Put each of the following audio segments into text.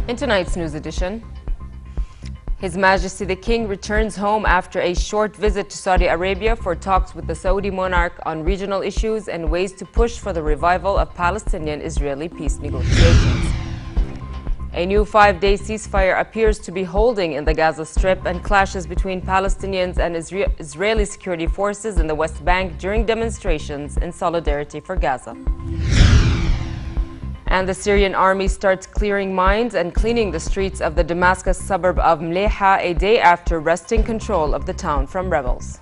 In tonight's news edition, His Majesty the King returns home after a short visit to Saudi Arabia for talks with the Saudi monarch on regional issues and ways to push for the revival of Palestinian-Israeli peace negotiations. A new 5-day ceasefire appears to be holding in the Gaza Strip, and clashes between Palestinians and Israeli security forces in the West Bank during demonstrations in solidarity for Gaza. And the Syrian army starts clearing mines and cleaning the streets of the Damascus suburb of Mleha a day after wresting control of the town from rebels.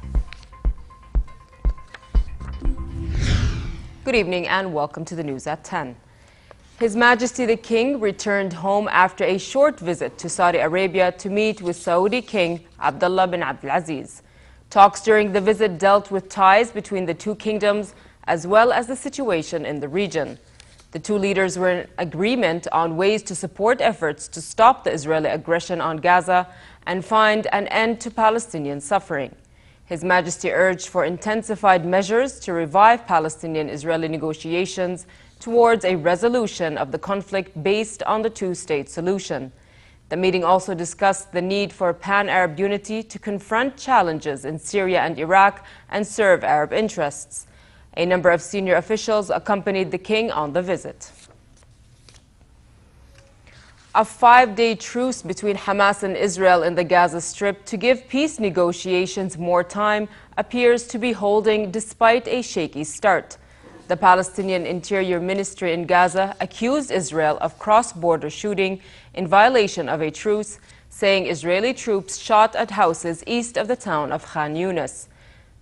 Good evening and welcome to the news at 10. His Majesty the King returned home after a short visit to Saudi Arabia to meet with Saudi King Abdullah bin Abdulaziz. Talks during the visit dealt with ties between the two kingdoms as well as the situation in the region. The two leaders were in agreement on ways to support efforts to stop the Israeli aggression on Gaza and find an end to Palestinian suffering. His Majesty urged for intensified measures to revive Palestinian-Israeli negotiations towards a resolution of the conflict based on the two-state solution. The meeting also discussed the need for pan-Arab unity to confront challenges in Syria and Iraq and serve Arab interests. A number of senior officials accompanied the king on the visit. A 5-day truce between Hamas and Israel in the Gaza Strip to give peace negotiations more time appears to be holding despite a shaky start. The Palestinian Interior Ministry in Gaza accused Israel of cross-border shooting in violation of a truce, saying Israeli troops shot at houses east of the town of Khan Yunis.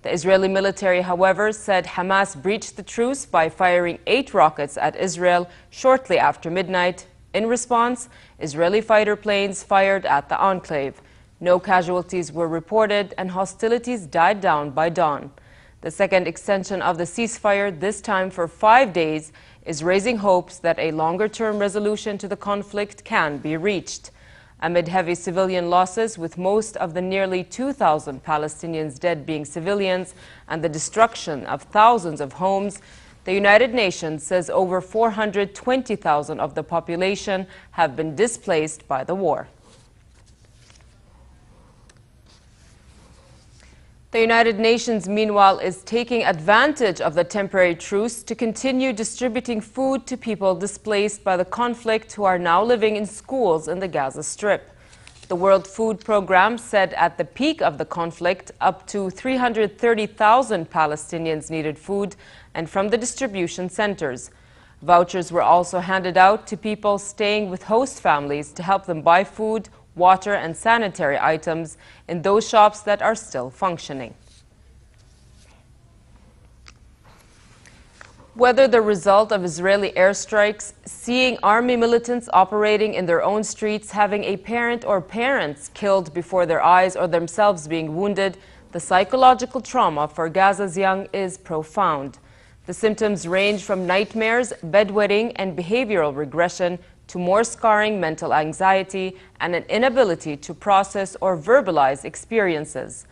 The Israeli military, however, said Hamas breached the truce by firing 8 rockets at Israel shortly after midnight. In response, Israeli fighter planes fired at the enclave. No casualties were reported and hostilities died down by dawn. The second extension of the ceasefire, this time for 5 days, is raising hopes that a longer-term resolution to the conflict can be reached. Amid heavy civilian losses, with most of the nearly 2,000 Palestinians dead being civilians and the destruction of thousands of homes, the United Nations says over 420,000 of the population have been displaced by the war. The United Nations, meanwhile, is taking advantage of the temporary truce to continue distributing food to people displaced by the conflict who are now living in schools in the Gaza Strip. The World Food Programme said at the peak of the conflict, up to 330,000 Palestinians needed food, and from the distribution centers. Vouchers were also handed out to people staying with host families to help them buy food, water and sanitary items in those shops that are still functioning. Whether the result of Israeli airstrikes, seeing army militants operating in their own streets, having a parent or parents killed before their eyes, or themselves being wounded, the psychological trauma for Gaza's young is profound. The symptoms range from nightmares, bedwetting and behavioral regression to more scarring mental anxiety and an inability to process or verbalize experiences.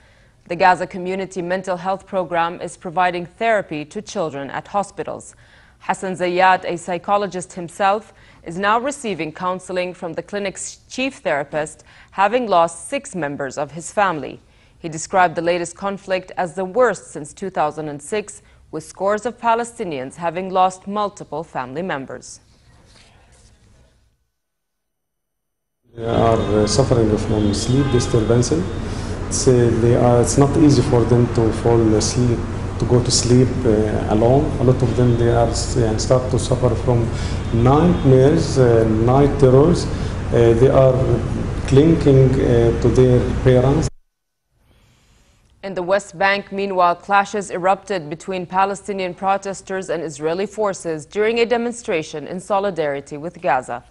The Gaza Community Mental Health Program is providing therapy to children at hospitals. Hassan Zayyad, a psychologist himself, is now receiving counseling from the clinic's chief therapist, having lost 6 members of his family. He described the latest conflict as the worst since 2006, with scores of Palestinians having lost multiple family members. They are suffering from sleep disturbances. It's not easy for them to fall asleep, to go to sleep alone. A lot of them, they are start to suffer from nightmares, night terrors. They are clinging to their parents. In the West Bank, meanwhile, clashes erupted between Palestinian protesters and Israeli forces during a demonstration in solidarity with Gaza.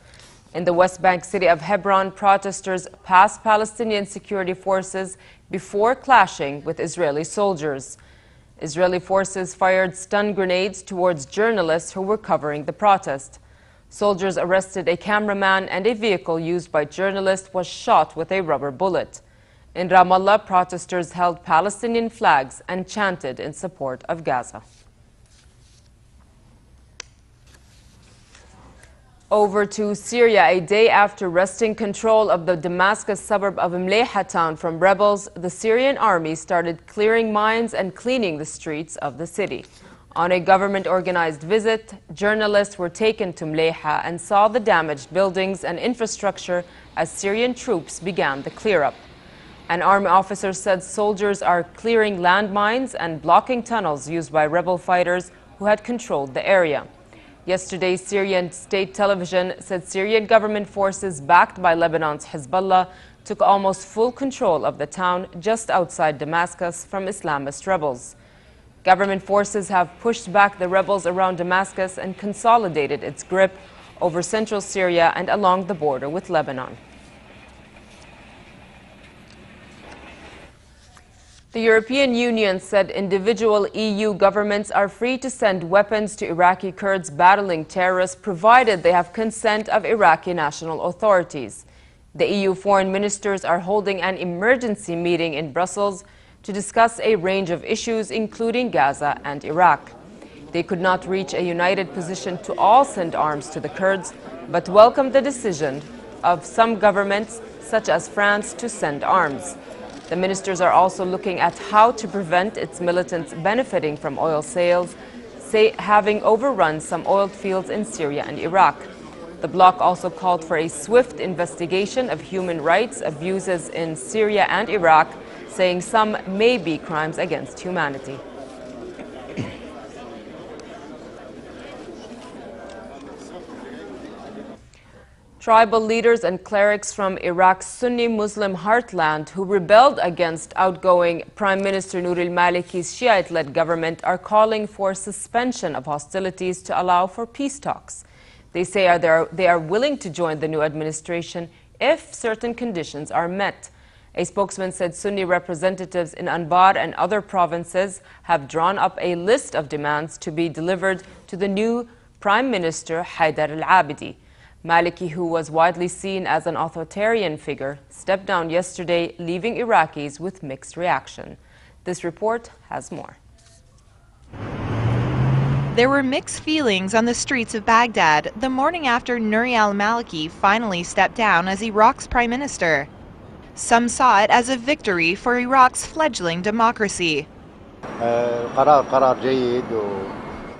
In the West Bank city of Hebron, protesters passed Palestinian security forces before clashing with Israeli soldiers. Israeli forces fired stun grenades towards journalists who were covering the protest. Soldiers arrested a cameraman, and a vehicle used by journalists was shot with a rubber bullet. In Ramallah, protesters held Palestinian flags and chanted in support of Gaza. Over to Syria. A day after wresting control of the Damascus suburb of Mleiha town from rebels, the Syrian army started clearing mines and cleaning the streets of the city. On a government-organized visit, journalists were taken to Mleiha and saw the damaged buildings and infrastructure as Syrian troops began the clear-up. An army officer said soldiers are clearing landmines and blocking tunnels used by rebel fighters who had controlled the area. Yesterday, Syrian state television said Syrian government forces backed by Lebanon's Hezbollah took almost full control of the town just outside Damascus from Islamist rebels. Government forces have pushed back the rebels around Damascus and consolidated its grip over central Syria and along the border with Lebanon. The European Union said individual EU governments are free to send weapons to Iraqi Kurds battling terrorists, provided they have consent of Iraqi national authorities. The EU foreign ministers are holding an emergency meeting in Brussels to discuss a range of issues, including Gaza and Iraq. They could not reach a united position to all send arms to the Kurds, but welcomed the decision of some governments, such as France, to send arms. The ministers are also looking at how to prevent its militants benefiting from oil sales, having overrun some oil fields in Syria and Iraq. The bloc also called for a swift investigation of human rights abuses in Syria and Iraq, saying some may be crimes against humanity. Tribal leaders and clerics from Iraq's Sunni Muslim heartland who rebelled against outgoing Prime Minister Nouri al-Maliki's Shiite-led government are calling for suspension of hostilities to allow for peace talks. They say they are willing to join the new administration if certain conditions are met. A spokesman said Sunni representatives in Anbar and other provinces have drawn up a list of demands to be delivered to the new Prime Minister Haider al-Abidi. Maliki, who was widely seen as an authoritarian figure, stepped down yesterday, leaving Iraqis with mixed reaction. This report has more. There were mixed feelings on the streets of Baghdad the morning after Nouri al-Maliki finally stepped down as Iraq's prime minister. Some saw it as a victory for Iraq's fledgling democracy.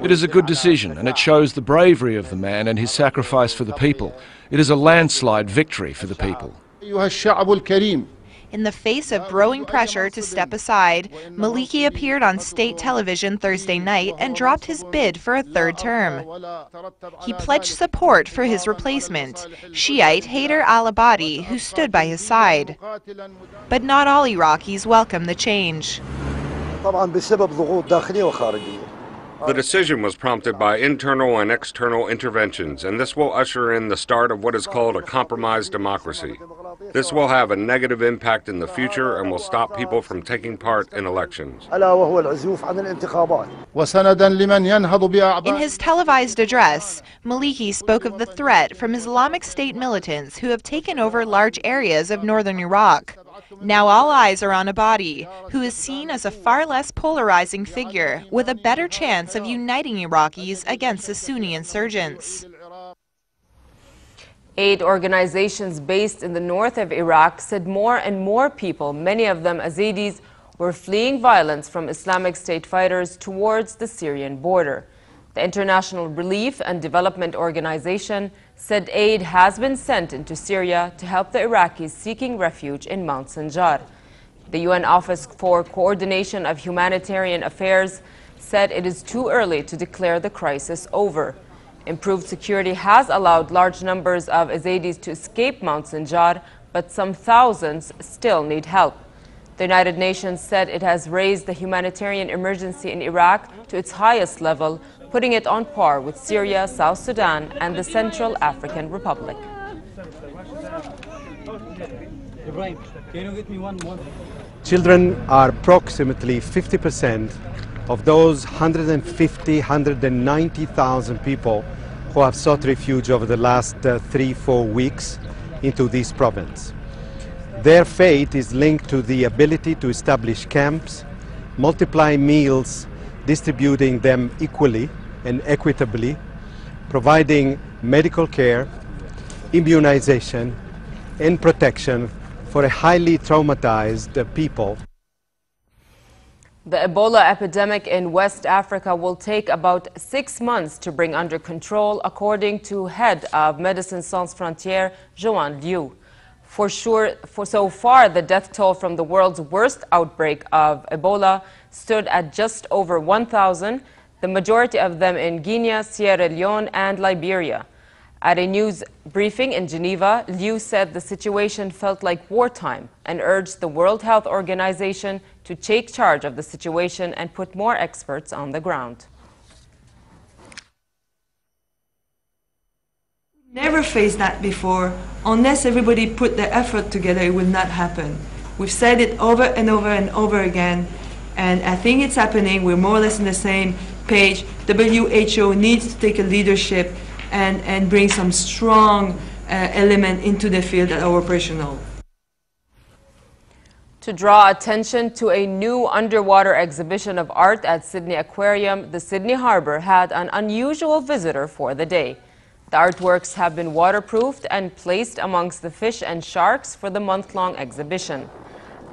It is a good decision, and it shows the bravery of the man and his sacrifice for the people. It is a landslide victory for the people. In the face of growing pressure to step aside, Maliki appeared on state television Thursday night and dropped his bid for a third term. He pledged support for his replacement, Shiite Haider al-Abadi, who stood by his side. But not all Iraqis welcome the change. The decision was prompted by internal and external interventions, and this will usher in the start of what is called a compromised democracy. This will have a negative impact in the future and will stop people from taking part in elections. In his televised address, Maliki spoke of the threat from Islamic State militants who have taken over large areas of northern Iraq. Now all eyes are on Abadi, who is seen as a far less polarizing figure with a better chance of uniting Iraqis against the Sunni insurgents. Aid organizations based in the north of Iraq said more and more people, many of them Yazidis, were fleeing violence from Islamic State fighters towards the Syrian border. The International Relief and Development Organization said aid has been sent into Syria to help the Iraqis seeking refuge in Mount Sinjar. The UN Office for Coordination of Humanitarian Affairs said it is too early to declare the crisis over. Improved security has allowed large numbers of Yazidis to escape Mount Sinjar, but some thousands still need help. The United Nations said it has raised the humanitarian emergency in Iraq to its highest level, putting it on par with Syria, South Sudan, and the Central African Republic. Children are approximately 50% of those 190,000 people who have sought refuge over the last 3-4 weeks into this province. Their fate is linked to the ability to establish camps, multiply meals, distributing them equally and equitably, providing medical care, immunization, and protection for a highly traumatized people. The Ebola epidemic in West Africa will take about 6 months to bring under control, according to head of Médecins Sans Frontières, Joanne Liu. So far, the death toll from the world's worst outbreak of Ebola stood at just over 1,000, the majority of them in Guinea, Sierra Leone, and Liberia. At a news briefing in Geneva, Liu said the situation felt like wartime and urged the World Health Organization to take charge of the situation and put more experts on the ground. Never faced that before. Unless everybody put their effort together, it would not happen. We've said it over and over and over again, and I think it's happening. We're more or less on the same page. WHO needs to take a leadership and bring some strong element into the field that are operational. To draw attention to a new underwater exhibition of art at Sydney Aquarium, the Sydney Harbour had an unusual visitor for the day. The artworks have been waterproofed and placed amongst the fish and sharks for the month-long exhibition.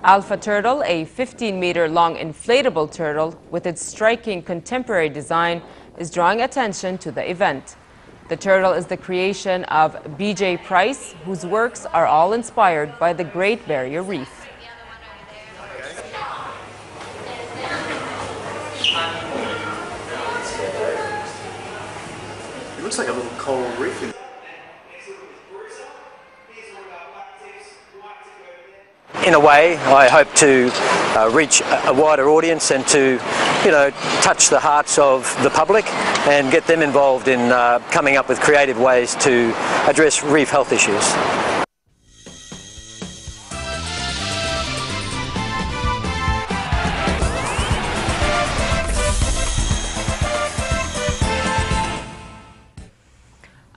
Alpha Turtle, a 15-meter-long inflatable turtle with its striking contemporary design, is drawing attention to the event. The turtle is the creation of B.J. Price, whose works are all inspired by the Great Barrier Reef. It looks like a little coral reef. In a way, I hope to reach a wider audience and to, touch the hearts of the public and get them involved in coming up with creative ways to address reef health issues.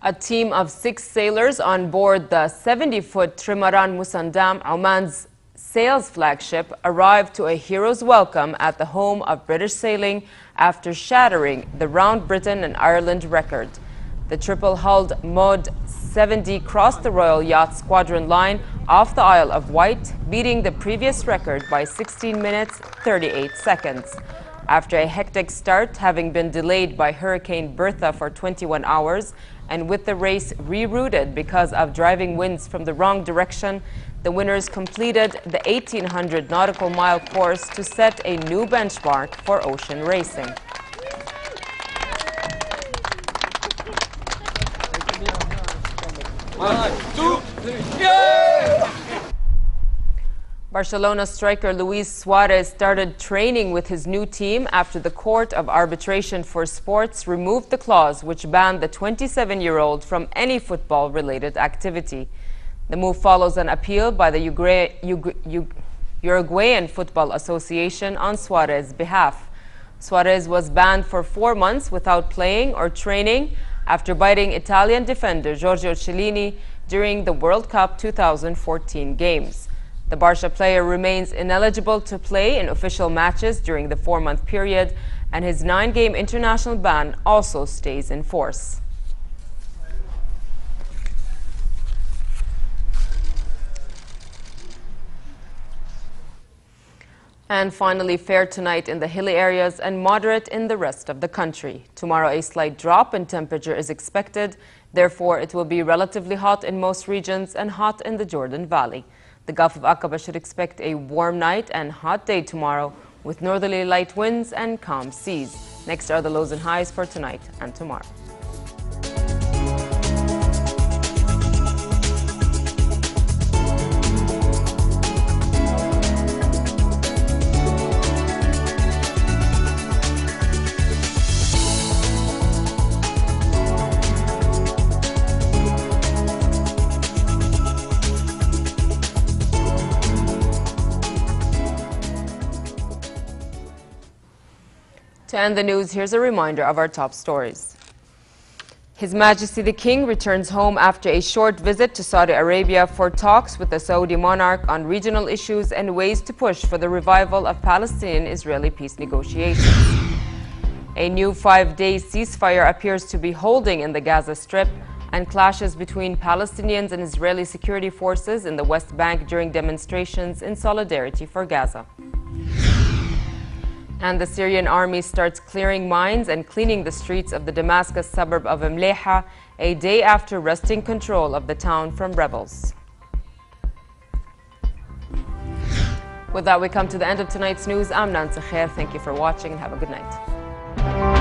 A team of 6 sailors on board the 70-foot Trimaran Musandam, Oman's sales flagship, arrived to a hero's welcome at the home of British sailing after shattering the round Britain and Ireland record. The triple-hulled Maud 70 crossed the Royal Yacht Squadron line off the Isle of Wight, beating the previous record by 16 minutes 38 seconds. After a hectic start, having been delayed by Hurricane Bertha for 21 hours, and with the race rerouted because of driving winds from the wrong direction, the winners completed the 1,800 nautical mile course to set a new benchmark for ocean racing. Barcelona striker Luis Suarez started training with his new team after the Court of Arbitration for Sports removed the clause which banned the 27-year-old from any football-related activity. The move follows an appeal by the Uruguayan Football Association on Suarez's behalf. Suarez was banned for 4 months without playing or training after biting Italian defender Giorgio Chiellini during the World Cup 2014 games. The Barca player remains ineligible to play in official matches during the 4-month period, and his 9-game international ban also stays in force. And finally, fair tonight in the hilly areas and moderate in the rest of the country. Tomorrow, a slight drop in temperature is expected. Therefore, it will be relatively hot in most regions and hot in the Jordan Valley. The Gulf of Aqaba should expect a warm night and hot day tomorrow with northerly light winds and calm seas. Next are the lows and highs for tonight and tomorrow. To end the news, here's a reminder of our top stories. His Majesty the King returns home after a short visit to Saudi Arabia for talks with the Saudi monarch on regional issues and ways to push for the revival of Palestinian-Israeli peace negotiations. A new 5-day ceasefire appears to be holding in the Gaza Strip and clashes between Palestinians and Israeli security forces in the West Bank during demonstrations in solidarity for Gaza. And the Syrian army starts clearing mines and cleaning the streets of the Damascus suburb of Mleha a day after wresting control of the town from rebels. With that, we come to the end of tonight's news. I'm Nancy Khair. Thank you for watching and have a good night.